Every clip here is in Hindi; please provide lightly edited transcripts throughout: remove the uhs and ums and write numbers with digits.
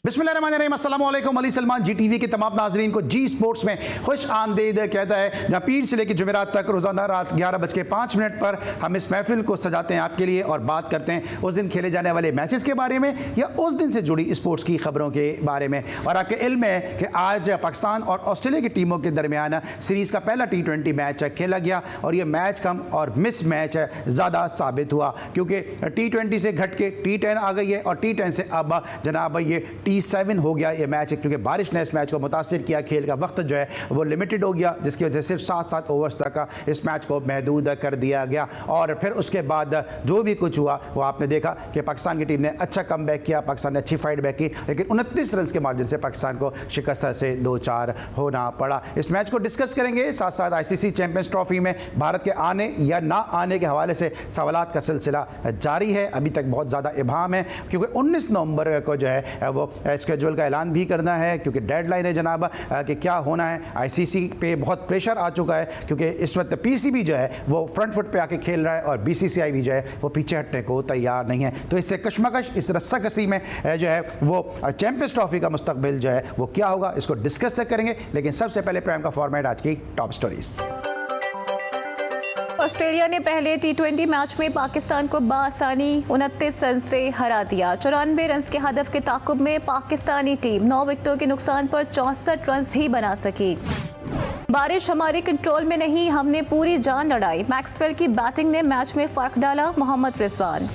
बिस्मिल्लाहिर्रहमानिर्रहीम, अस्सलाम वालेकुम। अली सलमान जी टीवी के तमाम नाजरीन को जी स्पोर्ट्स में खुश आमदीद कहता है, जहाँ पीर से लेकर जुमेरात तक रोज़ाना रात 11:05 पर हम इस महफिल को सजाते हैं आपके लिए और बात करते हैं उस दिन खेले जाने वाले मैचेस के बारे में या उस दिन से जुड़ी स्पोर्ट्स की खबरों के बारे में। और आपके इल्म है कि आज पाकिस्तान और ऑस्ट्रेलिया की टीमों के दरमियान सीरीज़ का पहला T20 मैच खेला गया और ये मैच कम और मिस मैच ज़्यादा साबित हुआ, क्योंकि T20 से घट के T10 आ गई है और T10 से अब जनाब ये T7 हो गया ये मैच, क्योंकि बारिश ने इस मैच को मुतासिर किया। खेल का वक्त जो है वो लिमिटेड हो गया, जिसकी वजह से सिर्फ 7 ओवर्स तक इस मैच को महदूद कर दिया गया। और फिर उसके बाद जो भी कुछ हुआ वो आपने देखा कि पाकिस्तान की टीम ने अच्छा कम बैक किया, पाकिस्तान ने अच्छी फाइट बैक की, लेकिन 29 रन के मार्जिन से पाकिस्तान को शिकस्त से 2-4 होना पड़ा। इस मैच को डिस्कस करेंगे, साथ साथ ICC चैंपियंस ट्रॉफी में भारत के आने या ना आने के हवाले से सवालात का सिलसिला जारी है। अभी तक बहुत ज़्यादा इबाहम है, क्योंकि 19 नवंबर को जो है वो स्केड्यूल का ऐलान भी करना है, क्योंकि डेडलाइन है जनाब कि क्या होना है। ICC पे बहुत प्रेशर आ चुका है, क्योंकि इस वक्त PCB जो है वो फ्रंट फुट पे आके खेल रहा है और BCCI भी जो है वो पीछे हटने को तैयार नहीं है। तो इससे कशमकश, इस रस्साकसी में जो है वो चैंपियंस ट्रॉफी का मुस्तकबिल जो है वो क्या होगा, इसको डिस्कस करेंगे। लेकिन सबसे पहले प्राइम का फॉर्मेट, आज की टॉप स्टोरीज। ऑस्ट्रेलिया ने पहले T20 मैच में पाकिस्तान को बासानी 29 रन से हरा दिया। 94 रन के हदफ के ताकुब में पाकिस्तानी टीम 9 विकेटों के नुकसान पर 64 रन ही बना सकी। बारिश हमारे कंट्रोल में नहीं, हमने पूरी जान लड़ाई। मैक्सवेल की बैटिंग ने मैच में फर्क डाला, मोहम्मद रिजवान।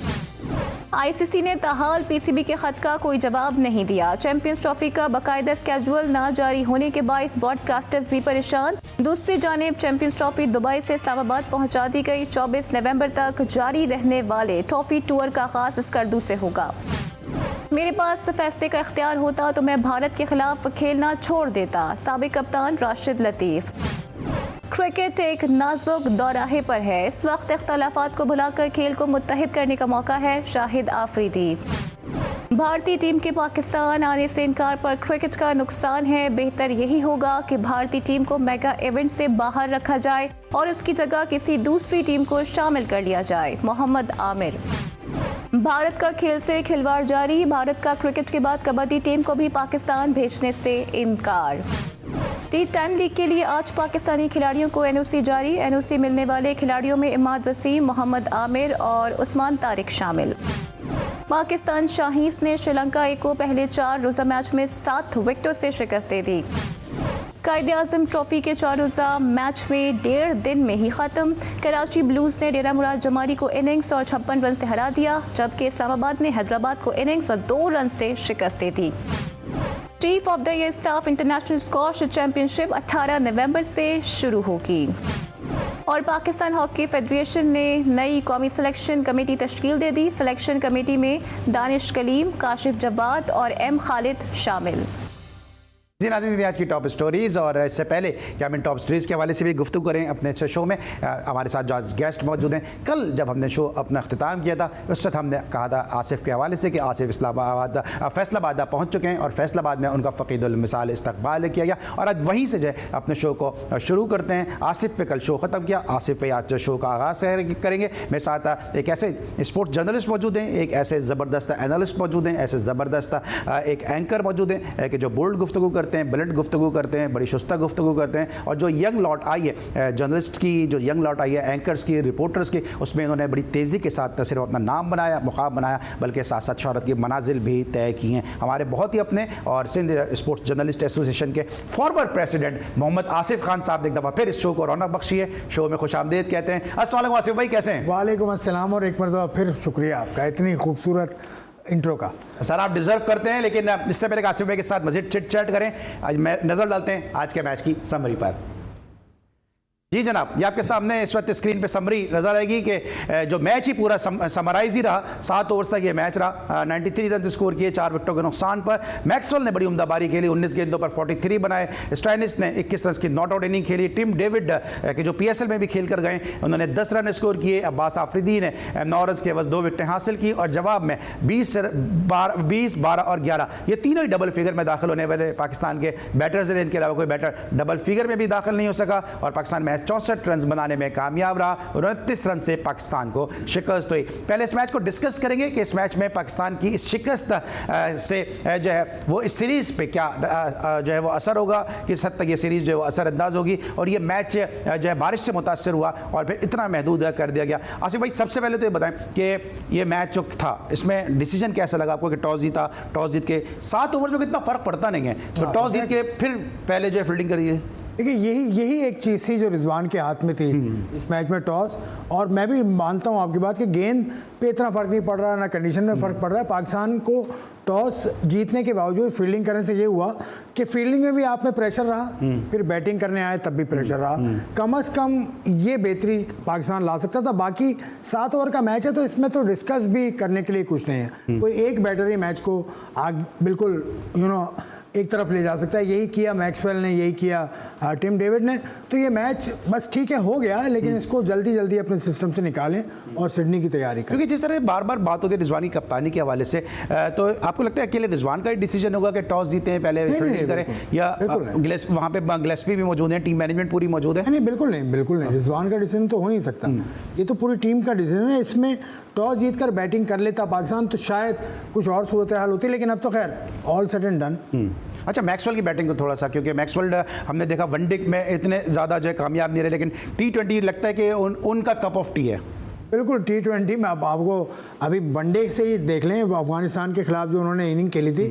ICC ने ताहाल PCB के खत का कोई जवाब नहीं दिया। चैंपियंस ट्रॉफी का बाकायदा स्केड्यूल ना जारी होने के बायस ब्रॉडकास्टर्स भी परेशान। दूसरी जानिब चैंपियंस ट्रॉफी दुबई से इस्लामाबाद पहुंचा दी गई। 24 नवंबर तक जारी रहने वाले ट्रॉफी टूर का आगाज स्कर्दू से होगा। मेरे पास फैसले का इख्तियार होता तो मैं भारत के खिलाफ खेलना छोड़ देता, साबिक कप्तान राशिद लतीफ़। क्रिकेट एक नाजुक दौराहे पर है, इस वक्त इख्तलाफात को भुलाकर खेल को मुत्तहिद करने का मौका है, शाहिद आफरीदी। भारतीय टीम के पाकिस्तान आने से इनकार पर क्रिकेट का नुकसान है, बेहतर यही होगा कि भारतीय टीम को मेगा इवेंट से बाहर रखा जाए और उसकी जगह किसी दूसरी टीम को शामिल कर लिया जाए, मोहम्मद आमिर। भारत का खेल से खिलवाड़ जारी, भारत का क्रिकेट के बाद कबड्डी टीम को भी पाकिस्तान भेजने से इनकार। T10 लीग के लिए आज पाकिस्तानी खिलाड़ियों को NOC जारी। NOC मिलने वाले खिलाड़ियों में इमाद वसीम, मोहम्मद आमिर और उस्मान तारिक शामिल। पाकिस्तान शाहीस ने श्रीलंका को पहले 4 रोज़ा मैच में 7 विकेटों से शिकस्त दे दी। कायद-ए-आज़म ट्रॉफी के 4 रोज़ा मैच में 1.5 दिन में ही ख़त्म। कराची ब्लूज़ ने डेरा मुराद जमारी को इनिंग्स और 56 रन से हरा दिया, जबकि इस्लामाबाद ने हैदराबाद को इनिंग्स और 2 रन से शिकस्त दे दी। Chief of the year staff international squash championship 18 नवंबर से शुरू होगी। और पाकिस्तान हॉकी फेडरेशन ने नई कौमी सिलेक्शन कमेटी तश्कील दे दी। सिलेक्शन कमेटी में दानिश कलीम, काशिफ जब्बाद और M खालिद शामिल। जी नाज़रीन, आज की टॉप स्टोरीज़। और इससे पहले कि हम इन टॉप स्टोरीज़ के हवाले से भी गुफ्तगू करें अपने शो में, हमारे साथ जो आज गेस्ट मौजूद हैं। कल जब हमने शो अपना अख्तिताम किया था उस वक्त हमने कहा था आसिफ के हवाले से कि आसिफ फैसलाबाद पहुँच चुके हैं और फैसलाबाद में उनका फ़कीदुल मिसाल इस्तकबाल किया गया। और आज वहीं से जो है अपने शो को शुरू करते हैं। आसिफ पे कल शो ख़त्म किया, आसिफ पे आज शो का आगाज़ करेंगे। मेरे साथ एक ऐसे स्पोर्ट्स जर्नलिस्ट मौजूद हैं, एक ऐसे ज़बरदस्त एनालिस्ट मौजूद हैं, ऐसे ज़बरदस्त एक एंकर मौजूद हैं कि जो बोल्ड गुफ्तगू करते हैं, ब्लंट गुफ्तगू करते हैं, बड़ी शुस्ता गुफ्तगू करते हैं। और जो यंग लॉट आई है जर्नलिस्ट की, जो यंग लॉट आई है एंकर्स की, रिपोर्टर्स की, उसमें इन्होंने बड़ी तेज़ी के साथ न सिर्फ अपना नाम बनाया, मुकाम बनाया, बल्कि साथ साथ शोहरत की मनाजिल भी तय की हैं। हमारे बहुत ही अपने और सिंध स्पोर्ट्स जर्नलिस्ट एसोसिएशन के फॉर्मर प्रेसिडेंट मोहम्मद आसिफ खान साहब ने एक दफ़ा फिर इस शो को रौनक बख्शी है। शो में खुश आमदीद कहते हैं। अस्सलाम वालेकुम आसिफ भाई, कैसे हैं? वालेकुम अस्सलाम, और एक मरतबा फिर शुक्रिया आपका इतनी खूबसूरत इंट्रो का। सर आप डिजर्व करते हैं, लेकिन इससे पहले आसिफ भाई के साथ मज़ीद चिट चैट करें, आज नज़र डालते हैं आज के मैच की समरी पर। जी जनाब, ये आपके सामने इस वक्त स्क्रीन पे समरी नजर आएगी कि जो मैच ही पूरा समराइज ही रहा। 7 ओवर्स तक ये मैच रहा। 93 रन स्कोर किए 4 विकेटों के नुकसान पर। मैक्सवेल ने बड़ी उम्दाबारी खेली, 19 गेंदों पर 43 बनाए। स्टाइनिस ने 21 रन की नॉट आउट इनिंग खेली। टिम डेविड के जो PSL में भी खेल कर गए, उन्होंने 10 रन स्कोर किए। अब्बास आफरीदी ने 9 रन के बस 2 विकेटें हासिल की और जवाब में 20, 12 और 11 ये तीनों ही डबल फिगर में दाखिल होने वाले पाकिस्तान के बैटर्स रहे। इनके अलावा कोई बैटर डबल फिगर में भी दाखिल नहीं हो सका और पाकिस्तान मैच मैच 64 रन बनाने में कामयाब रहा, 29 रन से पाकिस्तान को शिकस्त हुई। पहले इस मैच को डिस्कस करेंगे कि इस मैच में पाकिस्तान की इस शिकस्त से जो है वो इस सीरीज़ पे क्या जो है वो असर होगा, किस हद तक ये सीरीज़ जो है वो असरअंदाज होगी, और ये मैच जो है बारिश से मुतासर हुआ और फिर इतना महदूद कर दिया गया। आसिफ भाई, सबसे पहले तो ये बताएं कि ये मैच जो था इसमें डिसीजन कैसा लगा आपको कि टॉस जीता, टॉस जीत के 7 ओवर में कितना फ़र्क पड़ता नहीं है, तो टॉस जीत के फिर पहले जो है फील्डिंग करिए। देखिए यही एक चीज़ थी जो रिजवान के हाथ में थी इस मैच में, टॉस। और मैं भी मानता हूँ आपकी बात कि गेंद पे इतना फ़र्क नहीं पड़ रहा, ना कंडीशन में फ़र्क पड़ रहा है। पाकिस्तान को टॉस जीतने के बावजूद फील्डिंग करने से ये हुआ कि फील्डिंग में भी आप में प्रेशर रहा, फिर बैटिंग करने आए तब भी प्रेशर रहा। कम से कम ये बेहतरी पाकिस्तान ला सकता था। बाकी 7 ओवर का मैच है तो इसमें तो डिस्कस भी करने के लिए कुछ नहीं है। कोई एक बैटर ही मैच को आग बिल्कुल एक तरफ ले जा सकता है। यही किया मैक्सवेल ने, यही किया टिम डेविड ने। तो ये मैच बस ठीक है, हो गया, लेकिन इसको जल्दी जल्दी अपने सिस्टम से निकालें और सिडनी की तैयारी करें। क्योंकि जिस तरह बार बार बात होती है रिजवानी कप्तानी के हवाले से, तो आपको लगता है अकेले रिजवान का ही डिसीजन होगा कि टॉस जीते हैं पहले फील्डिंग करें, या वहाँ पे गिलेस्पी भी मौजूद है, टीम मैनेजमेंट पूरी मौजूद है? नहीं, बिल्कुल नहीं, बिल्कुल नहीं। रिजवान का डिसीजन तो हो नहीं सकता, ये तो पूरी टीम का डिसीजन है। इसमें टॉस जीतकर बैटिंग कर लेता पाकिस्तान तो शायद कुछ और सूरत हाल होती, लेकिन अब तो खैर ऑल सेड एंड डन। अच्छा, मैक्सवेल की बैटिंग को थोड़ा सा, क्योंकि मैक्सवेल हमने देखा वनडे में इतने ज़्यादा जो है कामयाब नहीं रहे, लेकिन T20 लगता है कि उनका कप ऑफ टी है। बिल्कुल, T20 में आपको अभी वनडे से ही देख लें, अफगानिस्तान के खिलाफ जो उन्होंने इनिंग खेली थी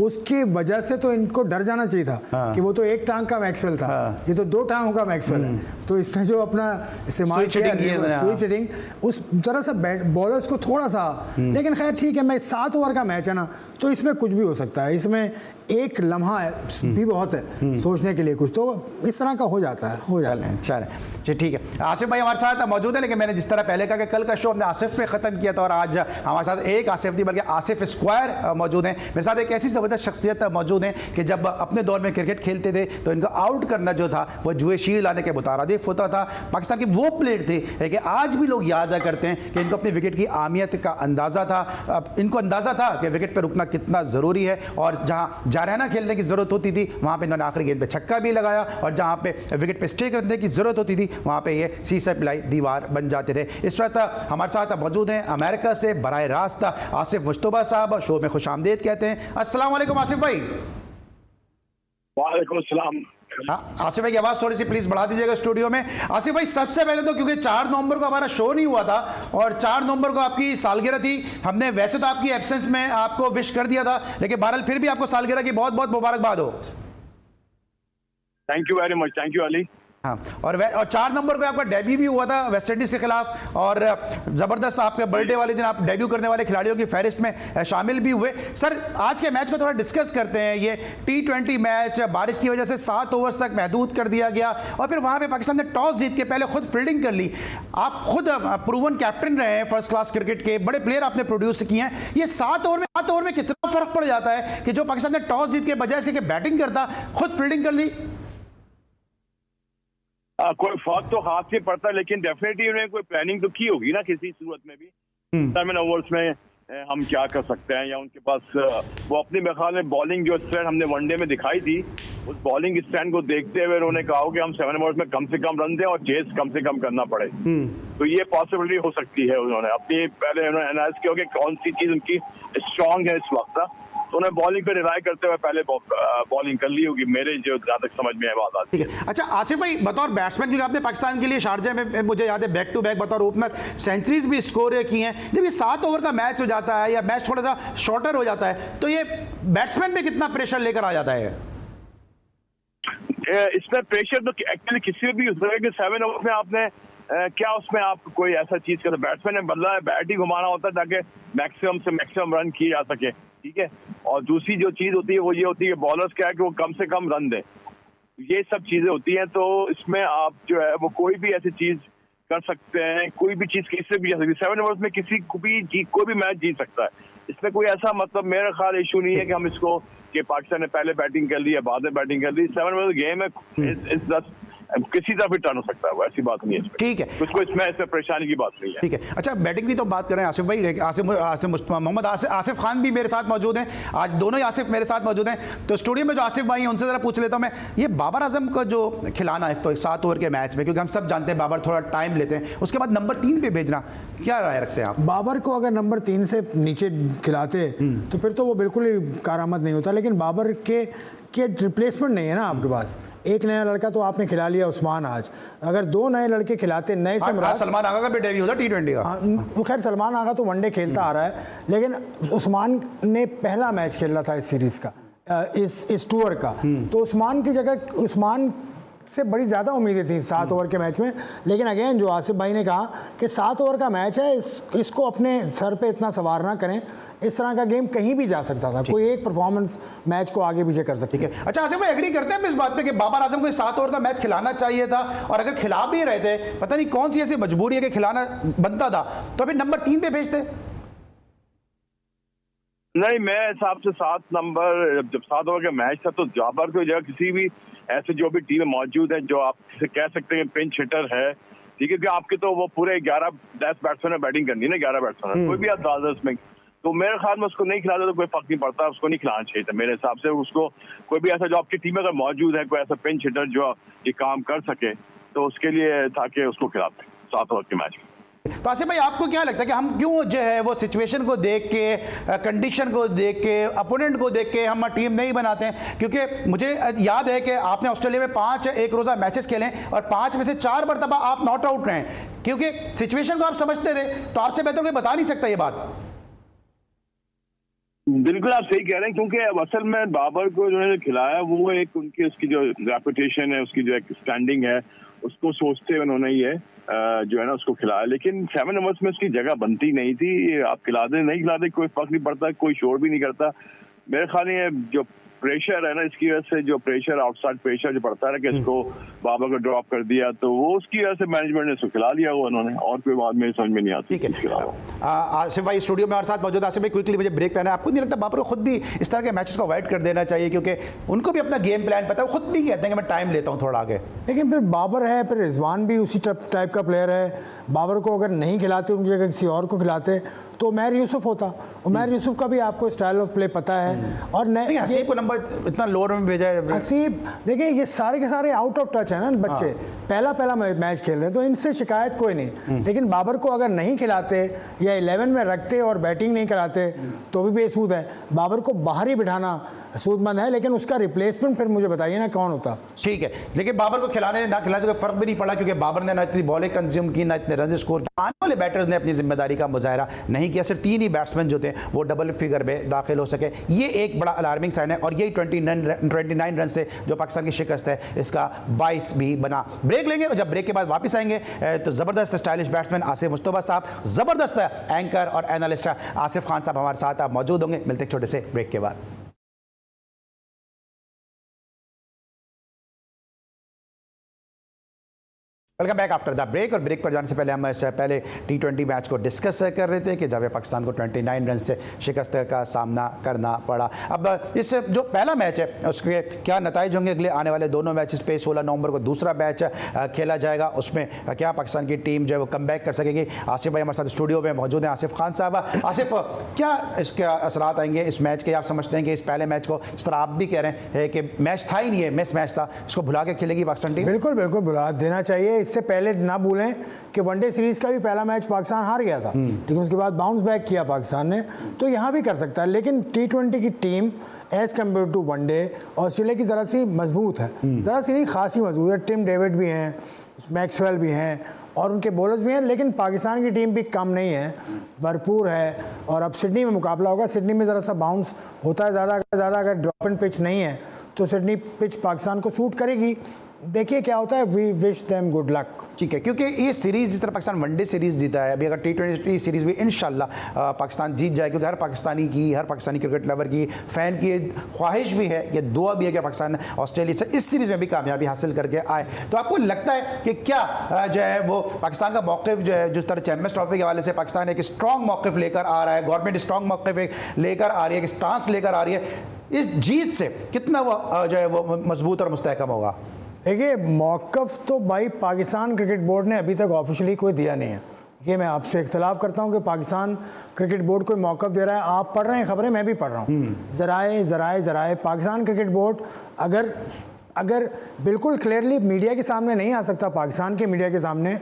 उसकी वजह से तो इनको डर जाना चाहिए था कि वो तो एक टांग का मैक्सवेल था, ये तो 2 टांगों का मैक्सवेल है। तो इसमें जो अपना इस्तेमाल किया सुई चिटिंग, उस जरा सा बॉलर्स को थोड़ा सा, लेकिन खैर ठीक है, मैं 7 ओवर का मैच है ना, तो इसमें कुछ भी हो सकता है। इसमें एक लम्हा भी बहुत है सोचने के लिए, कुछ तो इस तरह का हो जाता है। चलिए ठीक है। आसिफ भाई हमारे साथ मौजूद है, लेकिन मैंने जिस तरह पहले कहा कि कल का शो हमने आसिफ पे ख़त्म किया था, और आज हमारे साथ एक आसिफ नहीं बल्कि आसिफ स्क्वायर मौजूद हैं। मेरे साथ एक ऐसी ज़बरदस्त शख्सियत मौजूद है कि जब अपने दौर में क्रिकेट खेलते थे तो इनको आउट करना जो था वो जुए शीर लाने के मुतारादिफ होता था। पाकिस्तान की वो प्लेयर थे कि आज भी लोग याद करते हैं कि इनको अपने विकेट की अहमियत का अंदाज़ा था, इनको अंदाज़ा था कि विकेट पर रुकना कितना ज़रूरी है, और जहाँ जारहाना खेलने की ज़रूरत होती थी वहाँ पर इन्होंने आखिरी गेंद पर छक्का भी लगाया, और जहाँ पे विकेट पर स्टे करने की ज़रूरत होती थी वहाँ पर ये सीसा पिलाई दीवार बन जाते थे। इस वक्त हमारे साथ मौजूद हैं अमेरिका से बराह रास्त आसिफ मुश्तबा साहब, शो में खुश आमदीद कहते हैं। अस्सलाम वालेकुम आसिफ भाई। वालेकुम अस्सलाम। आसिफ भाई की आवाज़ थोड़ी सी प्लीज़ बढ़ा दीजिएगा स्टूडियो में। आसिफ भाई, सबसे पहले तो क्योंकि 4 नवंबर को हमारा शो नहीं हुआ था और 4 नवंबर को आपकी सालगिरह थी, हमने वैसे तो आपकी एब्सेंस में आपको विश कर दिया था, लेकिन बहरहाल फिर भी आपको सालगिरह की बहुत बहुत मुबारकबाद हो। Thank you very much. Thank you Ali. हाँ, और 4 नंबर को आपका डेब्यू भी हुआ था वेस्ट इंडीज़ के खिलाफ, और ज़बरदस्त आपके बर्थडे वाले दिन आप डेब्यू करने वाले खिलाड़ियों की फहरिस्त में शामिल भी हुए। सर, आज के मैच को थोड़ा डिस्कस करते हैं। ये T20 मैच बारिश की वजह से 7 ओवर्स तक महदूद कर दिया गया, और फिर वहाँ पे पाकिस्तान ने टॉस जीत के पहले खुद फील्डिंग कर ली। आप खुद प्रूवन कैप्टन रहे हैं फर्स्ट क्लास क्रिकेट के, बड़े प्लेयर आपने प्रोड्यूस किए हैं। ये 7 ओवर में कितना फ़र्क पड़ जाता है कि जो पाकिस्तान ने टॉस जीत के बजाय इसके बैटिंग करता खुद फील्डिंग कर ली? कोई फर्क तो हाथ से पड़ता है, लेकिन डेफिनेटली उन्होंने कोई प्लानिंग तो की होगी ना किसी सूरत में भी। 7 ओवर्स में हम क्या कर सकते हैं, या उनके पास वो अपनी मेरे ख्याल में बॉलिंग जो स्टैंड हमने वनडे में दिखाई थी, उस बॉलिंग स्टैंड को देखते हुए उन्होंने कहा कि हम 7 ओवर्स में कम से कम रन दें और चेस कम से कम करना पड़े। तो ये पॉसिबिलिटी हो सकती है। उन्होंने अपनी पहले उन्होंने एनालाइज किया कि कौन सी चीज़ उनकी स्ट्रांग है इस वक्त, तो उन्हें बॉलिंग पे रिलाय करते हुए पहले बॉलिंग कर ली होगी, मेरे जो जहाँ तक समझ में है बात आती है। अच्छा आसिफ भाई, बतौर बैट्समैन, क्योंकि आपने पाकिस्तान के लिए शारजाह में मुझे याद है बैक टू बैक बतौर ओपनर सेंचुरीज भी स्कोर की हैं, जब ये 7 ओवर का मैच हो जाता है या मैच थोड़ा सा शॉर्टर हो जाता है, तो ये बैट्समैन पे कितना प्रेशर लेकर आ जाता है? इसमें प्रेशर तो एक्चुअली किसी भी उस तरह के 7 ओवर में आपने क्या उसमें आप कोई ऐसा चीज करते, बैट्समैन ने बदला है, बैट ही घुमाना होता है ताकि मैक्सिमम से मैक्सिमम रन किए जा सके, ठीक है। और दूसरी जो चीज होती है वो ये होती है कि बॉलर्स क्या है कि वो कम से कम रन दें, ये सब चीजें होती हैं। तो इसमें आप जो है वो कोई भी ऐसी चीज कर सकते हैं, कोई भी चीज किसी भी जा सकती है। 7 ओवर्स में किसी को भी कोई भी मैच जीत सकता है, इसमें कोई ऐसा मतलब मेरा ख्याल इशू नहीं है कि हम इसको कि पाकिस्तान ने पहले बैटिंग कर ली है बाद में बैटिंग कर ली। 7 ओवर गेम है, किसी तरफ भी टर्न हो सकता है, वो ऐसी बात नहीं है। ठीक है, उसको इसमें ऐसे परेशानी की बात नहीं है। ठीक है। अच्छा, बैटिंग की तो बात करें आसिफ भाई, मोहम्मद आसिफ खान भी मेरे साथ मौजूद हैं, आज दोनों ही आसिफ मेरे साथ मौजूद हैं। तो स्टूडियो में जो आसिफ भाई हैं उनसे ज़रा पूछ लेता हूँ मैं, ये बाबर आजम का जो खिलाना है तो 7 ओवर के मैच में, क्योंकि हम सब जानते हैं बाबर थोड़ा टाइम लेते हैं, उसके बाद नंबर 3 पे भेजना, क्या राय रखते हैं आप? बाबर को अगर नंबर 3 से नीचे खिलाते तो फिर तो वो बिल्कुल ही कारआमद नहीं होता, लेकिन बाबर के रिप्लेसमेंट नहीं है ना आपके पास। एक नया लड़का तो आपने खिला लिया उस्मान, आज अगर 2 नए लड़के खिलाते, नए से सलमान आगा का भी डेब्यू होता T20 का। खैर सलमान आगा तो वनडे खेलता आ रहा है, लेकिन उस्मान ने पहला मैच खेला था इस सीरीज का, इस टूर का, तो उस्मान की जगह उस्मान से बड़ी ज़्यादा उम्मीदें थी 7 ओवर के मैच में। लेकिन अगेन जो आसिफ भाई ने कहा कि 7 ओवर का मैच है, इसको अपने सर पे इतना सवार ना करें, इस तरह का गेम कहीं भी जा सकता था, कोई एक परफॉर्मेंस मैच को आगे पीछे कर सकती है। अच्छा आसिफ भाई, एग्री करते हैं इस बात पे कि बाबर आजम को 7 ओवर का मैच खिलाना चाहिए था, और अगर खिला भी रहे थे, पता नहीं कौन सी ऐसी मजबूरी है कि खिलाना बनता था, तो अभी नंबर 3 पे भेजते? नहीं, मैं हिसाब से 7 नंबर, जब 7 ओवर का मैच था तो जाबर को जगह किसी भी ऐसे जो भी टीम में मौजूद है, जो आप कह सकते हैं पिंच हिटर है, ठीक है, कि आपके तो वो पूरे 11-10 बैट्समैन में बैटिंग करनी है ना, 11 बैट्समैन, कोई भी आप 10 में, तो मेरे ख्याल में उसको नहीं खिलाते तो कोई फर्क नहीं पड़ता, उसको नहीं खिलाना चाहिए था मेरे हिसाब से। उसको कोई भी ऐसा जो आपकी टीम में अगर मौजूद है, कोई ऐसा पिंच हिटर जो ये काम कर सके, तो उसके लिए था कि उसको खिलाते 7 ओवर के मैच में। तो आसिफ भाई, आपको क्या लगता है कि हम क्यों जो है वो सिचुएशन को देख के, कंडीशन को देख के, अपोनेंट को देख के हम टीम नहीं बनाते हैं? क्योंकि मुझे याद है कि आपने ऑस्ट्रेलिया में 5 एक रोज़ा मैचेस खेले और 5 में से 4 मरतबा आप नॉट आउट रहे, क्योंकि सिचुएशन को आप समझते थे, तो आपसे बेहतर कोई बता नहीं सकता ये बात। बिल्कुल आप सही कह रहे हैं, क्योंकि अब असल में बाबर को जो है खिलाया, वो एक उनकी उसकी जो रेपुटेशन है, उसकी जो एक स्टैंडिंग है, उसको सोचते हुए उन्होंने ये जो है ना उसको खिलाया। लेकिन 7 ओवर्स में उसकी जगह बनती नहीं थी, आप खिला दे नहीं खिला दे कोई फर्क नहीं पड़ता, कोई शोर भी नहीं करता। मेरे ख्याल में जो प्रेशर है ना, इसकी वजह से जो प्रेशर, आउटसाइड प्रेशर जो पड़ता है कि इसको बाबर को ड्रॉप कर दिया, तो वो उसकी वजह से मैनेजमेंट ने इसको खिला लिया, वो उन्होंने, और कोई बात मेरी समझ में नहीं आती। ठीक है, आसिफ भाई स्टूडियो में हमारे साथ मौजूद। आसिफ भाई, क्विकली मुझे ब्रेक पहना है, आपको नहीं लगता बाबर को खुद भी इस तरह के मैचेस को अवॉइड कर देना चाहिए, क्योंकि उनको भी अपना गेम प्लान पता है, खुद भी कहते हैं कि मैं टाइम लेता हूँ थोड़ा आगे? लेकिन फिर बाबर है, फिर रिजवान भी उसी टाइप का प्लेयर है, बाबर को अगर नहीं खिलाते, उनकी जगह किसी और को खिलाते तो उमैर यूसुफ होता। उमैर यूसुफ का भी आपको स्टाइल ऑफ प्ले पता है, और हसीब को नंबर इतना लोअर में भेजा है। हसीब देखिए, ये सारे के सारे आउट ऑफ टच है ना बच्चे, पहला मैच खेल रहे हैं, तो इनसे शिकायत कोई नहीं। लेकिन बाबर को अगर नहीं खिलाते या 11 में रखते और बैटिंग नहीं कराते तो भी बेसूद है। बाबर को बाहर ही बिठाना सूदमंद है, लेकिन उसका रिप्लेसमेंट फिर मुझे बताइए ना कौन होता। ठीक है, लेकिन बाबर को खिलाने ना खिलाने से कोई फर्क भी नहीं पड़ा, क्योंकि बाबर ने ना इतनी बॉलें कंज्यूम की, ना इतने रन स्कोर किए। आने वाले बैटर्स ने अपनी जिम्मेदारी का मुजाहरा नहीं किया, सिर्फ 3 ही बैट्समैन जो थे वो डबल फिगर में दाखिल हो सके। ये एक बड़ा अलार्मिंग साइन है, और यही 29 रन से जो पाकिस्तान की शिकस्त है, इसका 22 भी बना। ब्रेक लेंगे, और जब ब्रेक के बाद वापस आएंगे तो ज़बरदस्त स्टाइलिश बैट्समैन आसिफ मुस्तफा साहब, ज़बरदस्त एंकर और एनालिस्ट आसिफ खान साहब हमारे साथ आप मौजूद होंगे। मिलते हैं छोटे से ब्रेक के बाद। Welcome back after the break. और ब्रेक पर जाने से पहले हम पहले T20 मैच को डिस्कस कर रहे थे कि जब पाकिस्तान को 29 रन से शिकस्त का सामना करना पड़ा। अब इस जो पहला मैच है उसके क्या नतीजे होंगे अगले आने वाले दोनों मैचेस पे? 16 नवंबर को दूसरा मैच खेला जाएगा, उसमें क्या पाकिस्तान की टीम जो है वो कम बैक कर सकेगी? आसिफ भाई हमारे साथ स्टूडियो में मौजूद हैं, आसिफ खान साहब। आसिफ, क्या इसके असरात आएंगे इस मैच के? आप समझते हैं कि इस पहले मैच को, जिस तरह आप भी कह रहे हैं कि मैच था ही नहीं है, मिस मैच था, इसको भुला के खेलेगी पाकिस्तान टीम? बिल्कुल बिल्कुल भुला देना चाहिए। इससे पहले ना भूलें कि वनडे सीरीज का भी पहला मैच पाकिस्तान हार गया था, लेकिन उसके बाद बाउंस बैक किया पाकिस्तान ने, तो यहाँ भी कर सकता है। लेकिन T20 की team as compare to one day Australia की ज़रा सी मजबूत है, ज़रा सी नहीं खासी मजबूत है। टिम डेविड भी हैं, मैक्सवेल भी हैं, और उनके बॉलर्स भी हैं, लेकिन पाकिस्तान की टीम भी कम नहीं है, भरपूर है। और अब सिडनी में मुकाबला होगा, सिडनी में ज़रा सा बाउंस होता है ज़्यादा। अगर ड्रॉप एंड पिच नहीं है तो सिडनी पिच पाकिस्तान को सूट करेगी। देखिए क्या होता है, we wish them good luck. ठीक है, क्योंकि ये सीरीज़ जिस तरह पाकिस्तान वनडे सीरीज़ जीता है, अभी अगर T20 सीरीज़ भी इंशाल्लाह पाकिस्तान जीत जाए, क्योंकि हर पाकिस्तानी क्रिकेट लवर की, फ़ैन की ख्वाहिश भी है, ये दुआ भी है कि पाकिस्तान ऑस्ट्रेलिया से इस सीरीज़ में भी कामयाबी हासिल करके आए। तो आपको लगता है कि क्या जो है वो पाकिस्तान का मौक़िफ़ जो है, जिस तरह चैम्पियंस ट्रॉफी के हवाले से पाकिस्तान एक स्ट्रॉन्ग मौक़िफ़ लेकर आ रहा है, गवर्नमेंट स्ट्रॉन्ग मौक़िफ़ लेकर आ रही है, एक स्टांस लेकर आ रही है, इस जीत से कितना वो जो है वो मजबूत और मुस्तहकम होगा? देखिए मौक़िफ़ तो भाई पाकिस्तान क्रिकेट बोर्ड ने अभी तक ऑफिशियली कोई दिया नहीं है। ये मैं आपसे इख्तलाफ करता हूँ कि पाकिस्तान क्रिकेट बोर्ड कोई मौक़िफ़ दे रहा है। आप पढ़ रहे हैं खबरें, मैं भी पढ़ रहा हूँ। ज़राए पाकिस्तान क्रिकेट बोर्ड अगर बिल्कुल क्लियरली मीडिया के सामने नहीं आ सकता, पाकिस्तान के मीडिया के सामने,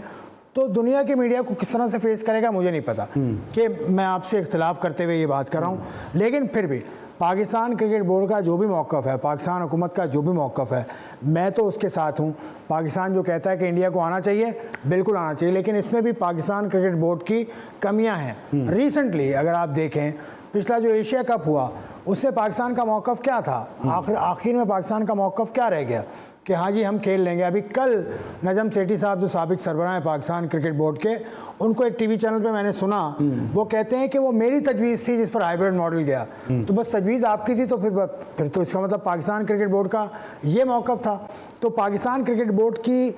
तो दुनिया के मीडिया को किस तरह से फेस करेगा मुझे नहीं पता। कि मैं आपसे इख्तलाफ करते हुए ये बात कर रहा हूँ, लेकिन फिर भी पाकिस्तान क्रिकेट बोर्ड का जो भी मौक़िफ़ है, पाकिस्तान हुकूमत का जो भी मौक़िफ़ है, मैं तो उसके साथ हूँ। पाकिस्तान जो कहता है कि इंडिया को आना चाहिए, बिल्कुल आना चाहिए, लेकिन इसमें भी पाकिस्तान क्रिकेट बोर्ड की कमियां हैं। रिसेंटली अगर आप देखें, पिछला जो एशिया कप हुआ उससे पाकिस्तान का मौक़िफ़ क्या था? आखिर में पाकिस्तान का मौक़िफ़ क्या रह गया कि हाँ जी हम खेल लेंगे। अभी कल नजम सेठी साहब जो साबिक सरबराह हैं पाकिस्तान क्रिकेट बोर्ड के, उनको एक टीवी चैनल पे मैंने सुना, वो कहते हैं कि वो मेरी तजवीज़ थी जिस पर हाइब्रिड मॉडल गया। तो बस तजवीज़ आपकी थी, तो फिर तो इसका मतलब पाकिस्तान क्रिकेट बोर्ड का ये मौक़िफ़ था। तो पाकिस्तान क्रिकेट बोर्ड की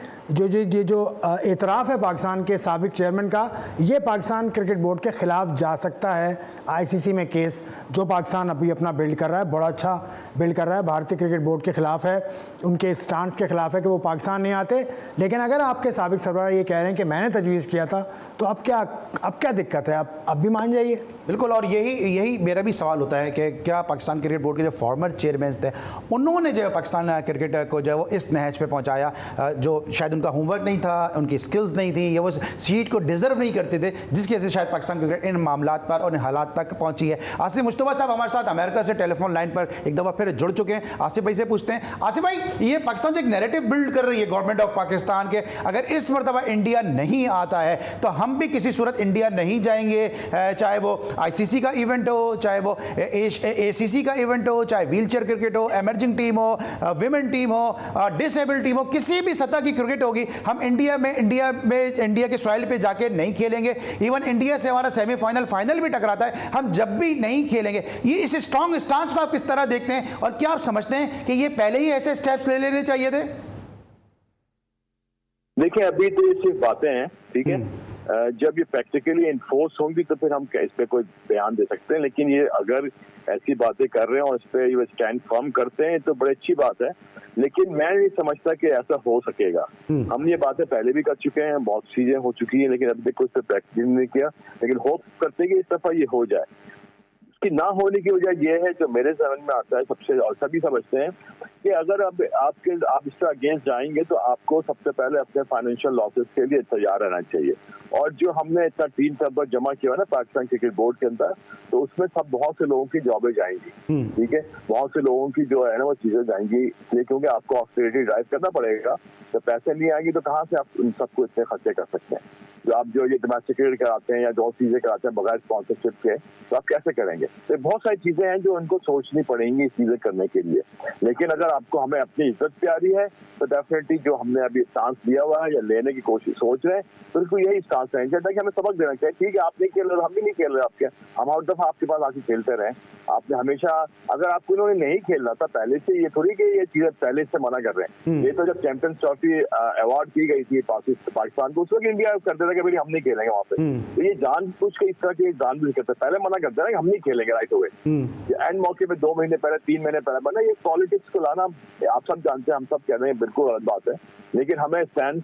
जो एतराफ़ है पाकिस्तान के साबिक चेयरमैन का, ये पाकिस्तान क्रिकेट बोर्ड के ख़िलाफ़ जा सकता है ICC में केस, जो पाकिस्तान अभी अपना बिल्ड कर रहा है, बड़ा अच्छा बिल्ड कर रहा है। भारतीय क्रिकेट बोर्ड के ख़िलाफ़ है, उनके स्टांस के ख़िलाफ़ है कि वो पाकिस्तान नहीं आते। लेकिन अगर आपके साबिक सरबराह ये कह रहे हैं कि मैंने तजवीज़ किया था, तो अब क्या दिक्कत है? आप अब भी मान जाइए। बिल्कुल, और यही मेरा भी सवाल होता है कि क्या पाकिस्तान क्रिकेट बोर्ड के जो फॉर्मर चेयरमैन थे, उन्होंने जो पाकिस्तान क्रिकेट को जो है वो इस नहज पे पहुंचाया, जो शायद उनका होमवर्क नहीं था, उनकी स्किल्स नहीं थी, या वो सीट को डिज़र्व नहीं करते थे, जिसकी वजह से शायद पाकिस्तान क्रिकेट इन मामलात पर और इन हालात तक पहुंची है। आसिफ मुश्तबा साहब हमारे साथ अमेरिका से टेलीफोन लाइन पर एक दफ़ा फिर जुड़ चुके हैं। आसिफ भाई से पूछते हैं, आसिफ भाई, ये पाकिस्तान जो एक नैरेटिव बिल्ड कर रही है गवर्नमेंट ऑफ पाकिस्तान के, अगर इस मरतबा इंडिया नहीं आता है तो हम भी किसी सूरत इंडिया नहीं जाएंगे, चाहे वो ICC का इवेंट हो, चाहे वो ACC का इवेंट हो, चाहे व्हीलचेयर क्रिकेट हो, एमर्जिंग टीम हो, विमेन टीम हो, डिसेबल्ड टीम हो, किसी भी सतह की क्रिकेट होगी, हम इंडिया के सॉइल पे जाके नहीं खेलेंगे। इवन इंडिया से हमारा सेमीफाइनल फाइनल भी टकराता है, हम जब भी नहीं खेलेंगे। ये इस स्ट्रॉन्ग स्टांस को आप किस तरह देखते हैं, और क्या आप समझते हैं कि ये पहले ही ऐसे स्टेप्स ले लेने चाहिए थे? देखिए, अभी तो ये सिर्फ बातें हैं, ठीक है। जब ये प्रैक्टिकली इन्फोर्स होंगी तो फिर हम इस पे कोई बयान दे सकते हैं, लेकिन ये अगर ऐसी बातें कर रहे हैं और इस पे ये स्टैंड फर्म करते हैं तो बड़ी अच्छी बात है। लेकिन मैं नहीं समझता कि ऐसा हो सकेगा। हम ये बातें पहले भी कर चुके हैं, बहुत चीजें हो चुकी हैं, लेकिन अभी तक कोई इस पर प्रैक्टिस नहीं किया। लेकिन होप करते हैं कि इस दफा ये हो जाए। इसकी ना होने की वजह यह है, जो मेरे समझ में आता है सबसे, और सभी समझते हैं, कि अगर आप इस तरह अगेंस्ट जाएंगे तो आपको सबसे पहले अपने फाइनेंशियल लॉसेस के लिए तैयार रहना चाहिए। और जो हमने इतना 3 अरब जमा किया है ना पाकिस्तान क्रिकेट बोर्ड के अंदर, तो उसमें सब बहुत से लोगों की जॉबें जाएंगी, ठीक है, बहुत से लोगों की जो है ना वो चीजें जाएंगी, इसलिए क्योंकि आपको ऑस्टेरिटी ड्राइव करना पड़ेगा। तो पैसे नहीं आएंगे तो कहाँ से आप उन सबको इतने खर्चे कर सकते हैं? जो ये डोमेस्टिक क्रिकेट कराते हैं या जो चीजें कराते हैं बगैर स्पॉन्सरशिप के, तो आप कैसे करेंगे? तो बहुत सारी चीजें हैं जो उनको सोचनी पड़ेंगी इस चीजें करने के लिए। लेकिन अगर आपको हमें अपनी इज्जत प्यारी है तो डेफिनेटली जो हमने अभी स्टांस लिया हुआ है या लेने की कोशिश सोच रहे हैं, तो बिल्कुल यही स्टांस है कि हमें सबक देना चाहिए। ठीक है, आप नहीं खेल रहे, हम भी नहीं खेल रहे आपके, हम हर दफा आपके पास आके खेलते रहे। आपने हमेशा, अगर आपको इन्होंने नहीं खेलना था पहले से, ये थोड़ी कि ये चीजें पहले से मना कर रहे हैं। ये तो जब चैंपियंस ट्रॉफी अवार्ड की गई थी पाकिस्तान को, उस वक्त इंडिया करते थे कि भाई हम नहीं खेलेंगे वहाँ पे। तो ये जानबूझ के इस तरह की जानबूझ करते, पहले मना करते हैं कि हम नहीं खेलेंगे राइट हो गए, एंड मौके पे 2 महीने पहले 3 महीने पहले बना। ये पॉलिटिक्स को लाना आप सब जानते हैं, हम सब कह रहे हैं, बिल्कुल गलत बात है। लेकिन हमें स्टैंड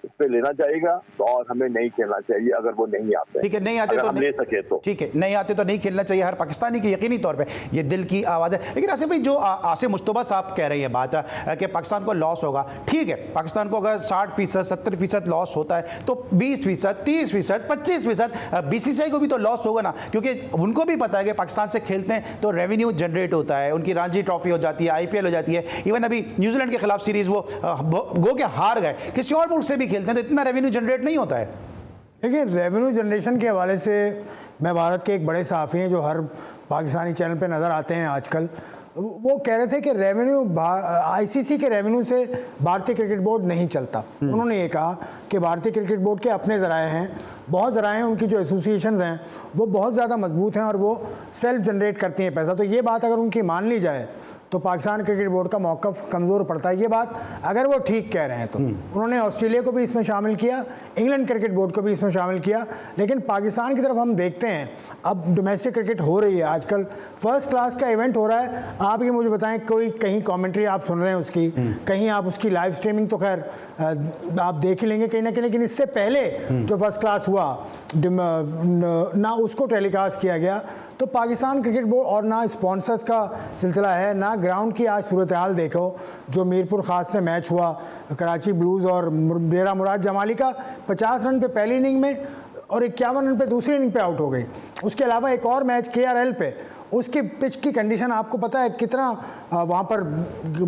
इस पे लेना चाहिएगा और हमें नहीं खेलना चाहिए अगर वो नहीं आते। ठीक है, नहीं आते तो हम ले सके तो ठीक है, नहीं आते तो नहीं खेलना चाहिए हर पाकिस्तानी की यकीनी तौर पे, ये दिल की आवाज़ है। लेकिन आसिफ भाई, जो आसिफ मुश्तबा साहब कह रही है बात है कि पाकिस्तान को लॉस होगा, ठीक है, पाकिस्तान को अगर 60%, 70% लॉस होता है तो 20%, 30%, 25% BCCI को भी तो लॉस होगा ना, क्योंकि उनको भी पता है कि पाकिस्तान से खेलते हैं तो रेवेन्यू जनरेट होता है, उनकी रणजी ट्रॉफी हो जाती है, IPL हो जाती है। इवन अभी न्यूजीलैंड के खिलाफ सीरीज वो गो के हार गए, किसी और मुल्क से भी खेलते हैं तो इतना रेवेन्यू जनरेट नहीं होता है। देखिए, रेवेन्यू जनरेशन के हवाले से मैं, भारत के एक बड़े सहाफ़ी हैं जो हर पाकिस्तानी चैनल पे नज़र आते हैं आजकल, वो कह रहे थे कि रेवेन्यू ICC के रेवेन्यू से भारतीय क्रिकेट बोर्ड नहीं चलता। उन्होंने ये कहा कि भारतीय क्रिकेट बोर्ड के अपने ज़राए हैं, बहुत ज़राए हैं, उनकी जो एसोसिएशंस हैं वो बहुत ज़्यादा मजबूत हैं और वो सेल्फ जनरेट करती हैं पैसा। तो ये बात अगर उनकी मान ली जाए तो पाकिस्तान क्रिकेट बोर्ड का मौक़िफ़ कमज़ोर पड़ता है। ये बात अगर वो ठीक कह रहे हैं तो उन्होंने ऑस्ट्रेलिया को भी इसमें शामिल किया, इंग्लैंड क्रिकेट बोर्ड को भी इसमें शामिल किया, लेकिन पाकिस्तान की तरफ हम देखते हैं अब डोमेस्टिक क्रिकेट हो रही है, आजकल फर्स्ट क्लास का इवेंट हो रहा है। आप ये मुझे बताएं, कोई कहीं कमेंट्री आप सुन रहे हैं उसकी, कहीं आप उसकी लाइव स्ट्रीमिंग तो खैर आप देख ही लेंगे कहीं ना कहीं, लेकिन इससे पहले जो फर्स्ट क्लास हुआ ना उसको टेलीकास्ट किया गया। तो पाकिस्तान क्रिकेट बोर्ड और ना स्पॉन्सर्स का सिलसिला है, ना ग्राउंड की आज सूरत हाल देखो जो मीरपुर ख़ास से मैच हुआ कराची ब्लूज़ और डेरा मुराद जमाली का, 50 रन पे पहली इनिंग में और 51 रन पे दूसरी इनिंग पे आउट हो गई। उसके अलावा एक और मैच KRL पे, उसकी पिच की कंडीशन आपको पता है कितना वहाँ पर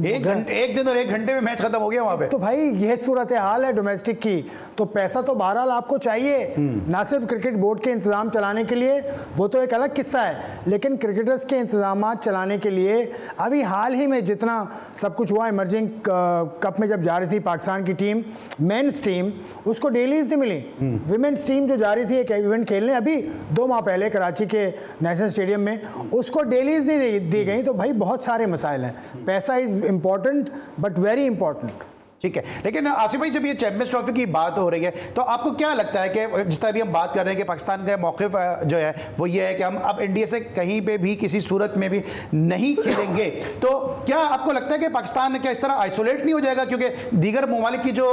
एक दिन और 1 घंटे में मैच खत्म हो गया वहाँ पे। तो भाई यह सूरत हाल है डोमेस्टिक की। तो पैसा तो बहरहाल आपको चाहिए, ना सिर्फ क्रिकेट बोर्ड के इंतज़ाम चलाने के लिए, वो तो एक अलग किस्सा है, लेकिन क्रिकेटर्स के इंतज़ाम चलाने के लिए अभी हाल ही में जितना सब कुछ हुआ, इमर्जिंग कप में जब जा रही थी पाकिस्तान की टीम, मेंस टीम, उसको डेलीज नहीं मिली। विमेंस टीम जो जा रही थी एक इवेंट खेलने अभी 2 माह पहले कराची के नेशनल स्टेडियम में, उसको डेलीज नहीं दी गई। तो भाई बहुत सारे मसाइल हैं, पैसा is important but very important. ठीक है, लेकिन आसिफ भाई जब ये चैंपियंस ट्रॉफी की बात हो रही है तो आपको क्या लगता है कि जिस तरह भी हम बात कर रहे हैं कि पाकिस्तान का मौक़िफ़ जो है वो ये है कि हम अब इंडिया से कहीं पे भी किसी सूरत में भी नहीं खेलेंगे, तो क्या आपको लगता है कि पाकिस्तान क्या इस तरह आइसोलेट नहीं हो जाएगा, क्योंकि दीगर ममालिक की जो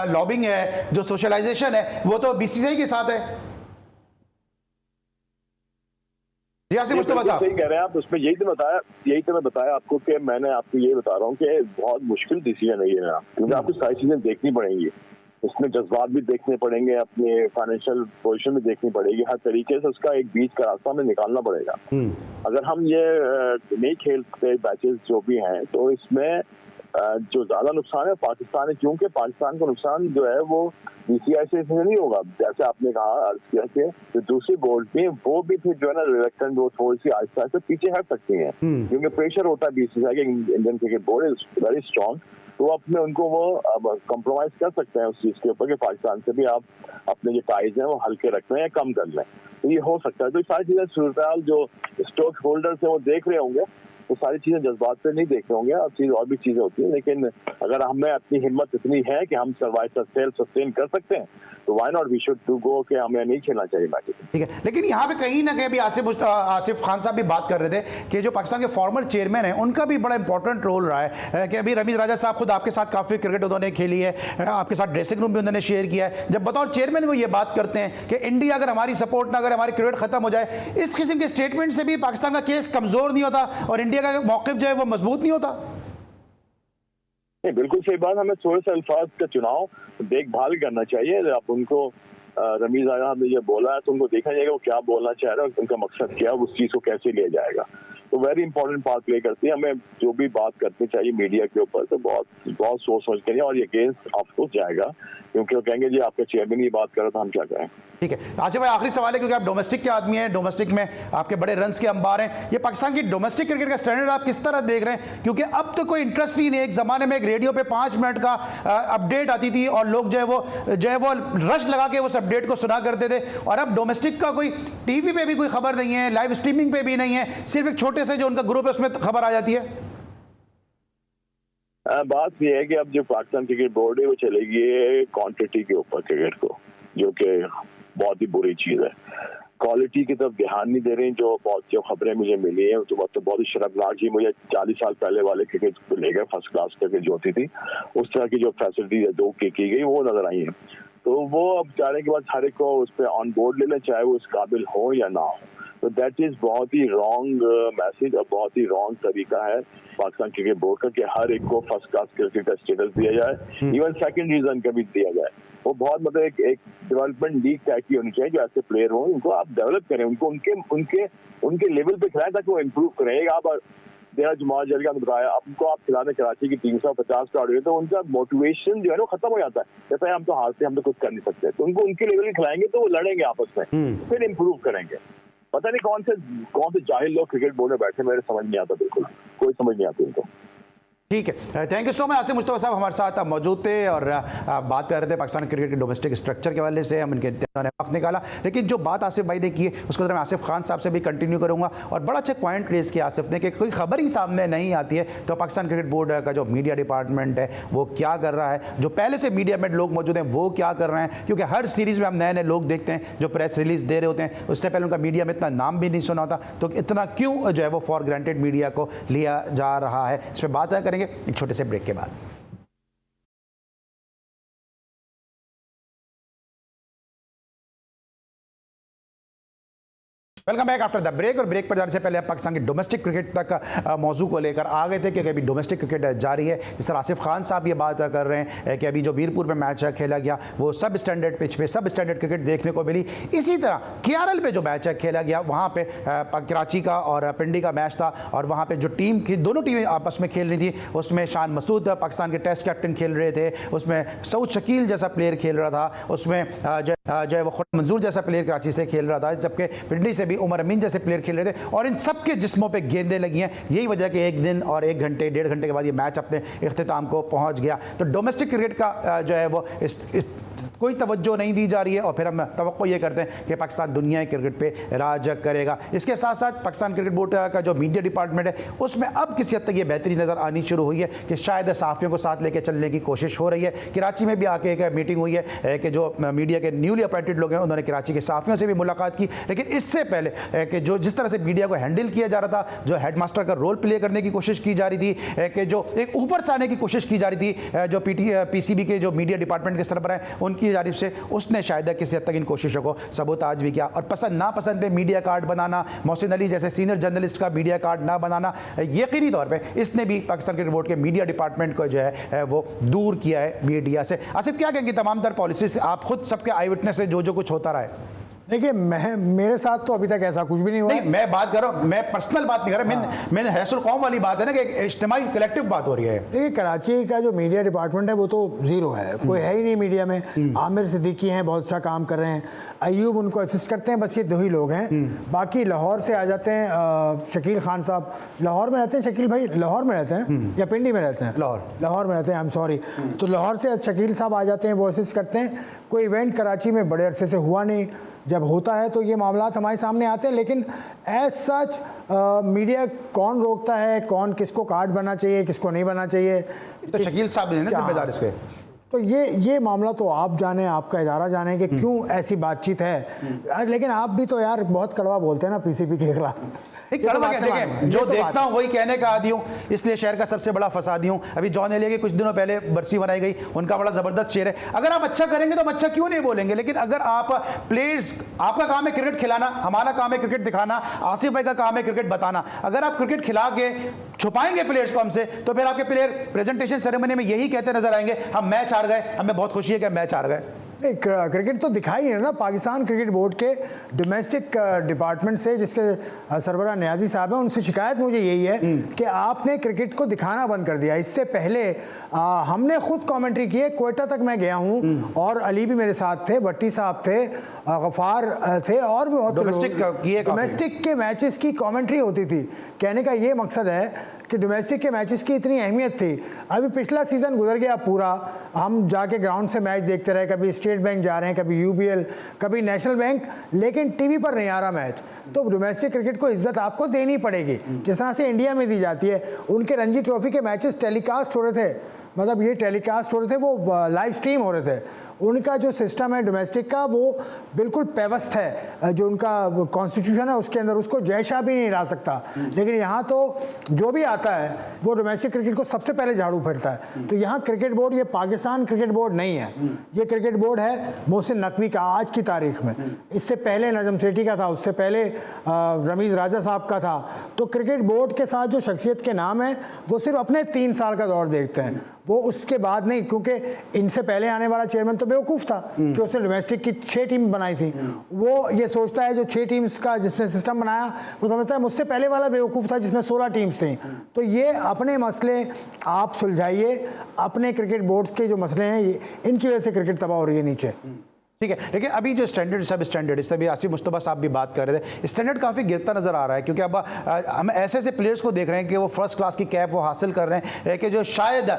लॉबिंग है, जो सोशलाइजेशन है, वो तो BCCI के साथ है? सही कह रहे हैं आप, उसमें यही तो मैं बताया आपको कि मैंने आपको ये बता रहा हूँ कि बहुत मुश्किल डिसीजन है ये, क्योंकि आपको सारी चीजें देखनी पड़ेंगी, इसमें जज्बात भी देखने पड़ेंगे, अपने फाइनेंशियल पोजीशन भी देखनी पड़ेगी, हर तरीके से उसका एक बीच का रास्ता हमें निकालना पड़ेगा। अगर हम ये नहीं खेलते मैचेस जो भी हैं, तो इसमें जो ज्यादा नुकसान है पाकिस्तान है, क्योंकि पाकिस्तान का नुकसान जो है वो BCCI से नहीं होगा, जैसे आपने कहा अर्ज किया कि जो दूसरी बोर्ड थी वो भी फिर जो है ना रिलेक्टेंट, वो थोड़ी सी आहिस्ता से पीछे हट सकती हैं, क्योंकि प्रेशर होता है BCCI के, Indian cricket board is very strong, तो अपने उनको वो अब कॉम्प्रोमाइज कर सकते हैं उस चीज के ऊपर कि पाकिस्तान से भी आप अपने जो टाइज हैं वो हल्के रख लें या कम कर लें, तो ये हो सकता है। तो सारी चीजें सूरत जो स्टॉक होल्डर्स हैं वो देख रहे होंगे, तो सारी चीजें जज्बात पे नहीं देख रहे होंगे, और भी चीजें होती हैं, लेकिन अगर हमें अपनी हिम्मत इतनी है कि हम सस्टेन कर सकते हैं, तो why not we should to go कि हमें नहीं खेलना चाहिए मैच। ठीक है, लेकिन यहाँ पे कहीं ना कहीं भी आसिफ खान साहब भी बात कर रहे थे कि जो पाकिस्तान के फॉर्मर चेयरमैन हैं उनका भी बड़ा इंपॉर्टेंट रोल रहा है, कि अभी रमीज राजा साहब खुद आपके साथ काफ़ी क्रिकेट उन्होंने खेली है, आपके साथ ड्रेसिंग रूम भी उन्होंने शेयर किया है, जब बतौर चेयरमैन वो ये बात करते हैं कि इंडिया अगर हमारी सपोर्ट ना अगर हमारी क्रिकेट खत्म हो जाए, इस किस्म के स्टेटमेंट से भी पाकिस्तान का केस कमज़ोर नहीं होता और इंडिया का मौक़िफ़ जो है वो मजबूत नहीं होता? नहीं, बिल्कुल सही बात, हमें थोड़े से अल्फाज का चुनाव देखभाल करना चाहिए। आप उनको रमीज राजा ने ये बोला है तो उनको देखा जाएगा वो क्या बोलना चाह रहे हैं, उनका मकसद क्या है, उस चीज को कैसे लिया जाएगा, तो वेरी इंपॉर्टेंट पार्ट प्ले करती है। हमें जो भी बात करनी चाहिए मीडिया के ऊपर तो बहुत सोच समझ करिए, और ये अगेंस्ट ऑफकोर्स जाएगा, क्योंकि वो कहेंगे जी आपका चेयरमैन ये बात कर रहा था, हम क्या करें। ठीक है, आसिफ भाई आखिरी सवाल है, क्योंकि आप डोमेस्टिक के आदमी हैं, डोमेस्टिक में आपके बड़े रन्स के अंबार हैं, ये पाकिस्तान की डोमेस्टिक क्रिकेट का स्टैंडर्ड आप किस तरह देख रहे हैं? क्योंकि अब तो कोई इंटरेस्ट ही नहीं है। एक ज़माने में एक रेडियो पे 5 मिनट का अपडेट आती थी और लोग जो है वो रश लगा के उस अपडेट को सुना करते थे, और अब डोमेस्टिक का कोई टीवी पे भी कोई खबर नहीं है, लाइव स्ट्रीमिंग पे भी नहीं है, सिर्फ एक छोटे से जो उनका ग्रुप है उसमें खबर आ जाती है। बात यह है कि अब जो पाकिस्तान क्रिकेट बोर्ड है वो चलेगी क्वांटिटी के ऊपर क्रिकेट को, जो कि बहुत ही बुरी चीज है। क्वालिटी की तरफ ध्यान नहीं दे रहे हैं। जो खबरें मुझे मिली है तो बहुत ही शर्मनाक ही, मुझे 40 साल पहले वाले क्रिकेट को लेकर फर्स्ट क्लास क्रिकेट जो होती थी उस तरह की जो फैसिलिटी दो की गई वो नजर आई है, तो वो अब जाने के बाद हर एक को उस पर ऑन बोर्ड ले लें, चाहे वो इस काबिल हो या ना हो। तो दैट इज बहुत ही रॉन्ग मैसेज और बहुत ही रॉन्ग तरीका है पाकिस्तान क्रिकेट बोर्ड का कि हर एक को फर्स्ट क्लास क्रिकेट का स्टेटस दिया जाए, इवन सेकंड रीजन का भी दिया जाए। वो बहुत मतलब एक डेवलपमेंट लीग टाइप की होनी चाहिए, जो ऐसे प्लेयर हो उनको आप डेवलप करें, उनको उनके लेवल पे खिलाएं ताकि वो इम्प्रूव करें। आप देना जुमार जल का बताया, आपको आप खिलाने कराची की 350 का ऑडियो, तो उनका मोटिवेशन जो है ना खत्म हो जाता है, कहता है हम तो हारते, हम तो कुछ कर नहीं सकते। तो उनको उनके लेवल में खिलाएंगे तो वो लड़ेंगे आपस में, फिर इम्प्रूव करेंगे। पता नहीं कौन से जाहिल लोग क्रिकेट बोर्ड में बैठे, मेरे समझ नहीं आता, बिल्कुल कोई समझ नहीं आती उनको। ठीक है, thank you so much. Asif Mushtafa साहब हमारे साथ मौजूद थे और बात कर रहे थे पाकिस्तान क्रिकेट के डोमेस्टिक स्ट्रक्चर के हवाले से, हम इनके वक्त निकाला। लेकिन जो बात आसिफ भाई ने की है उसको मैं आसिफ खान साहब से भी कंटिन्यू करूंगा और बड़ा अच्छा पॉइंट रेज किया आसिफ ने कि कोई खबर ही सामने नहीं आती है तो पाकिस्तान क्रिकेट बोर्ड का जो मीडिया डिपार्टमेंट है वो क्या कर रहा है, जो पहले से मीडिया में लोग मौजूद हैं वो क्या कर रहे हैं, क्योंकि हर सीरीज़ में हम नए नए लोग देखते हैं जो प्रेस रिलीज दे रहे होते हैं, उससे पहले उनका मीडिया में इतना नाम भी नहीं सुना होता, तो इतना क्यों जो है वो फॉर ग्रांटेड मीडिया को लिया जा रहा है, इस पर बात करेंगे एक छोटे से ब्रेक के बाद। Welcome back after the break. और ब्रेक पर जाने से पहले हम पाकिस्तान की डोमेस्टिक क्रिकेट तक मौजू को लेकर आ गए थे कि अभी डोमेस्टिक क्रिकेट जारी है। इस तरह आसिफ खान साहब ये बात कर रहे हैं कि अभी जो मीरपुर में मैच खेला गया वो सब स्टैंडर्ड पिच पे सब स्टैंडर्ड क्रिकेट देखने को मिली। इसी तरह KRL पे जो मैच खेला गया वहाँ पे कराची का और पिंडी का मैच था और वहाँ पे जो टीम की दोनों टीमें आपस में खेल रही थी उसमें शान मसूद पाकिस्तान के टेस्ट कैप्टन खेल रहे थे, उसमें सऊद शकील जैसा प्लेयर खेल रहा था, उसमें जो है वो खुद मंजूर जैसा प्लेयर कराची से खेल रहा था, जबकि पिंडी से भी उमर अमीन जैसे प्लेयर खेल रहे थे और इन सब के जिस्मों पे गेंदें लगी हैं। यही वजह कि एक दिन और 1 घंटे 1.5 घंटे के बाद ये मैच अपने इख्तिताम को पहुंच गया। तो डोमेस्टिक क्रिकेट का जो है वो इस कोई तवज्जो नहीं दी जा रही है और फिर हम तवक्को ये करते हैं कि पाकिस्तान दुनिया क्रिकेट पे राज करेगा। इसके साथ साथ पाकिस्तान क्रिकेट बोर्ड का जो मीडिया डिपार्टमेंट है उसमें अब किसी हद तक ये बेहतरी नज़र आनी शुरू हुई है कि शायद सहाफ़ियों को साथ लेकर चलने की कोशिश हो रही है। कराची में भी आके एक मीटिंग हुई है कि जो मीडिया के न्यूली अपॉइंटेड लोग हैं उन्होंने कराची के सहाफ़ियों से भी मुलाकात की, लेकिन इससे पहले कि जो जिस तरह से मीडिया को हैंडल किया जा रहा था, जो हेडमास्टर का रोल प्ले करने की कोशिश की जा रही थी, कि जो एक ऊपर से आने की कोशिश की जा रही थी, जो PCB के जो मीडिया डिपार्टमेंट के सरबराह हैं उनकी जानिब से, उसने शायद किसी हद तक इन कोशिशों को सबूताज भी किया। और पसंद नापसंद पे मीडिया कार्ड बनाना, मोहसिन अली जैसे सीनियर जर्नलिस्ट का मीडिया कार्ड ना बनाना, यकीनी तौर पे इसने भी पाकिस्तान क्रिकेट बोर्ड के मीडिया डिपार्टमेंट को जो है वो दूर किया है मीडिया से। आसिफ क्या कहेंगे तमाम तर पॉलिसी से, आप खुद सबके आई विटनेस से जो कुछ होता रहा है? देखिए मेरे साथ तो अभी तक ऐसा कुछ भी नहीं हुआ। नहीं, मैं बात कर रहा हूँ, मैं पर्सनल बात नहीं कर रहा, मैं हैसुल कौम वाली बात है ना कि एक इज्तिमाई कलेक्टिव बात हो रही है। देखिए कराची का जो मीडिया डिपार्टमेंट है वो तो जीरो है, कोई है ही नहीं मीडिया में। आमिर सिद्दीकी हैं, बहुत अच्छा काम कर रहे हैं, अयूब उनको असिस्ट करते हैं, बस ये 2 ही लोग हैं। बाकी लाहौर से आ जाते हैं शकील खान साहब, लाहौर में रहते हैं शकील भाई, लाहौर में रहते हैं या पिंडी में रहते हैं? लाहौर में रहते हैं, आई एम सॉरी। तो लाहौर से शकील साहब आ जाते हैं, वो असिस्ट करते हैं। कोई इवेंट कराची में बड़े अरसे से हुआ नहीं, जब होता है तो ये मामला हमारे सामने आते हैं, लेकिन एज सच मीडिया कौन रोकता है, कौन किसको कार्ड बनना चाहिए, किसको नहीं बनना चाहिए, तो शकील साहब ने जिम्मेदार इसके। तो ये मामला तो आप जाने, आपका इदारा जाने कि क्यों ऐसी बातचीत है। लेकिन आप भी तो यार बहुत कड़वा बोलते हैं ना PCB के खिलाफ। देखें, जो देखता हूं वही कहने का आदी हूं, इसलिए शहर का सबसे बड़ा फसादी हूं। अभी जॉन एलिया की कुछ दिनों पहले बरसी बनाई गई, उनका बड़ा जबरदस्त शेर है, अगर आप अच्छा करेंगे तो हम अच्छा क्यों नहीं बोलेंगे, लेकिन अगर आप प्लेयर्स, आपका काम है क्रिकेट खिलाना, हमारा काम है क्रिकेट दिखाना, आसिफ भाई का काम है क्रिकेट बताना, अगर आप क्रिकेट खिला के छुपाएंगे प्लेयर्स को हमसे तो फिर आपके प्लेयर प्रेजेंटेशन सेरेमनी में यही कहते नजर आएंगे हम मैच हार गए, हमें बहुत खुशी है कि मैच हार गए। क्रिकेट तो दिखाई है ना। पाकिस्तान क्रिकेट बोर्ड के डोमेस्टिक डिपार्टमेंट से, जिसके सरबराह नियाजी साहब हैं, उनसे शिकायत मुझे यही है कि आपने क्रिकेट को दिखाना बंद कर दिया। इससे पहले हमने खुद कमेंट्री की है, क्वेटा तक मैं गया हूं और अली भी मेरे साथ थे, भट्टी साहब थे, गफार थे और भी बहुत डोमेस्टिक के मैचेस की कमेंट्री होती थी। कहने का ये मकसद है कि डोमेस्टिक के मैचेस की इतनी अहमियत थी। अभी पिछला सीज़न गुजर गया पूरा, हम जाके ग्राउंड से मैच देखते रहे, कभी स्टेट बैंक जा रहे हैं, कभी UBL, कभी नेशनल बैंक, लेकिन टीवी पर नहीं आ रहा मैच। तो डोमेस्टिक क्रिकेट को इज्जत आपको देनी पड़ेगी, जिस तरह से इंडिया में दी जाती है। उनके रणजी ट्रॉफी के मैचेस टेलीकास्ट हो रहे थे, मतलब ये टेलीकास्ट हो रहे थे, वो लाइव स्ट्रीम हो रहे थे। उनका जो सिस्टम है डोमेस्टिक का वो बिल्कुल व्यवस्थित है, जो उनका कॉन्स्टिट्यूशन है उसके अंदर, उसको जय शाह भी नहीं ला सकता। लेकिन यहाँ तो जो भी आता है वो डोमेस्टिक क्रिकेट को सबसे पहले झाड़ू फेरता है। तो यहाँ क्रिकेट बोर्ड, ये पाकिस्तान क्रिकेट बोर्ड नहीं है, ये क्रिकेट बोर्ड है मोहसिन नकवी का आज की तारीख में। इससे पहले नजम सेठी का था, उससे पहले रमीज़ राजा साहब का था। तो क्रिकेट बोर्ड के साथ जो शख्सियत के नाम है वो सिर्फ अपने 3 साल का दौर देखते हैं, वो उसके बाद नहीं, क्योंकि इनसे पहले आने वाला चेयरमैन तो बेवकूफ़ था कि उसने डोमेस्टिक की 6 टीम बनाई थी। वो ये सोचता है जो 6 टीम्स का जिसने सिस्टम बनाया वो समझता है मुझसे पहले वाला बेवकूफ़ था जिसमें 16 टीम्स थी। तो ये अपने मसले आप सुलझाइए, अपने क्रिकेट बोर्ड्स के जो मसले हैं इनकी वजह से क्रिकेट तबाह हो रही है नीचे। ठीक है, लेकिन अभी जो स्टैंडर्ड इस तभी आसिफ मुस्तफा साहब भी बात कर रहे थे, स्टैंडर्ड काफ़ी गिरता नज़र आ रहा है, क्योंकि अब हम ऐसे ऐसे प्लेयर्स को देख रहे हैं कि वो फर्स्ट क्लास की कैप वो हासिल कर रहे हैं कि जो शायद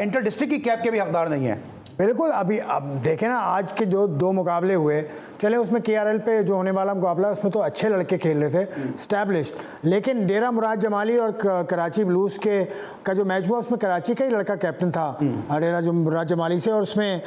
इंटर डिस्ट्रिक्ट की कैप के भी हकदार नहीं है। बिल्कुल, अभी अब देखें ना, आज के जो 2 मुकाबले हुए, चले उसमें KRL पे जो होने वाला मुकाबला है उसमें तो अच्छे लड़के खेल रहे थे स्टैब्लिश्ड, लेकिन डेरा मुराद जमाली और कराची ब्लूज का जो मैच हुआ उसमें कराची का ही लड़का कैप्टन था डेरा मुराद जमाली से, और उसमें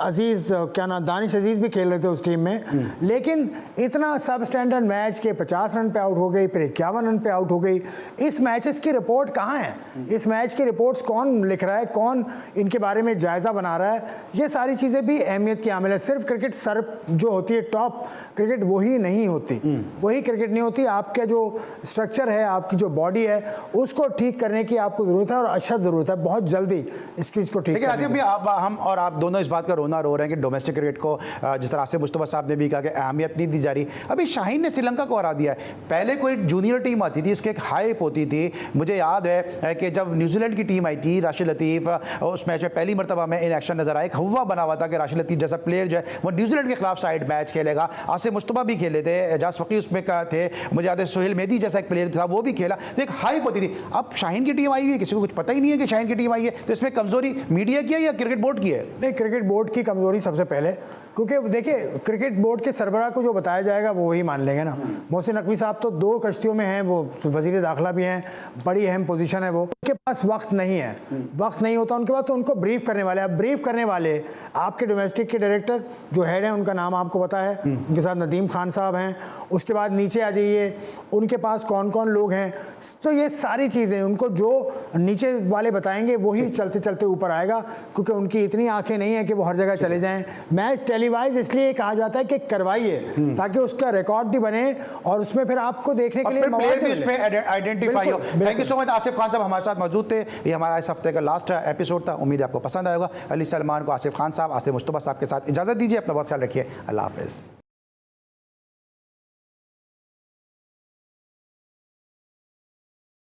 अजीज़ क्या नाम दानिश अजीज़ भी खेल रहे थे उस टीम में। लेकिन इतना सब स्टैंडर्ड मैच के 50 रन पे आउट हो गई, फिर 51 रन पे आउट हो गई। इस मैचेस की रिपोर्ट कहाँ है? इस मैच की रिपोर्ट्स कौन लिख रहा है, कौन इनके बारे में जायज़ा बना रहा है? ये सारी चीज़ें भी अहमियत की आमिल है। सिर्फ क्रिकेट सर जो होती है टॉप क्रिकेट वही नहीं होती, वही क्रिकेट नहीं होती। आपका जो स्ट्रक्चर है, आपकी जो बॉडी है, उसको ठीक करने की आपको ज़रूरत है और अशद ज़रूरत है बहुत जल्दी इस चीज़ को ठीक। लेकिन आसिफ भी हम और आप दोनों इस बात का रोना रो रहे हैं कि डोमेस्टिक क्रिकेट को जिस तरह आसिफ मुस्तफा साहब ने भी कहा कि अहमियत नहीं दी जा रही। अभी शाहीन ने श्रीलंका को हरा दिया है। पहले कोई जूनियर टीम आती थी, उसकी एक हाइप होती थी। मुझे याद है कि जब न्यूजीलैंड की टीम आई थी, राशिद लतीफ़ उस मैच में पहली मरतबा में इन एक्शन नजर आया। एक हवा बना हुआ था कि राशिद लतीफ़ जैसा प्लेयर जो है वो न्यूजीलैंड के खिलाफ साइड मैच खेलेगा। आसिफ मुस्तफा भी खेले थे, एजाज फ़कीर उसमें थे, मुझे याद है सोहेल मेहदी जैसा एक प्लेयर था वो भी खेला, तो एक हाइप होती थी। अब शाहीन की टीम आई हुई है, किसी को कुछ पता ही नहीं है कि शाहीन की टीम आई है, तो इसमें कमजोरी मीडिया की है या क्रिकेट बोर्ड की है? नहीं, क्रिकेट बोर्ड की कमजोरी सबसे पहले, क्योंकि देखिए क्रिकेट बोर्ड के सरबराह को जो बताया जाएगा वो वही मान लेंगे ना। मोहसिन नकवी साहब तो 2 कश्तियों में हैं, वो वजीर दाखिला भी हैं, बड़ी अहम पोजीशन है वो, उनके पास वक्त नहीं है, वक्त नहीं होता उनके पास, तो उनको ब्रीफ करने वाले, अब ब्रीफ करने वाले आपके डोमेस्टिक के डायरेक्टर जो हेड हैं, उनका नाम आपको पता है, उनके साथ नदीम खान साहब हैं। उसके बाद नीचे आ जाइए, उनके पास कौन कौन लोग हैं, तो ये सारी चीज़ें उनको जो नीचे वाले बताएंगे वही चलते चलते ऊपर आएगा, क्योंकि उनकी इतनी आंखें नहीं है कि वो हर जगह चले जाएं। मैच टेलीवाइज इसलिए कहा जाता है कि करवाइए ताकि उसका रिकॉर्ड भी बने और उसमें फिर आपको देखने के लिए प्लेयर भी उसमें आइडेंटिफाई हो। Thank you so much Asif Khan साहब हमारे साथ मौजूद थे। ये हमारा इस हफ्ते का लास्ट एपिसोड था, उम्मीद है आपको पसंद आएगा। अली सलमान को आसिफ खान साहब, आसिफ मुस्तफा साहब के साथ इजाजत दीजिए। अपना बहुत ख्याल रखिए। अल्लाह हाफिज़।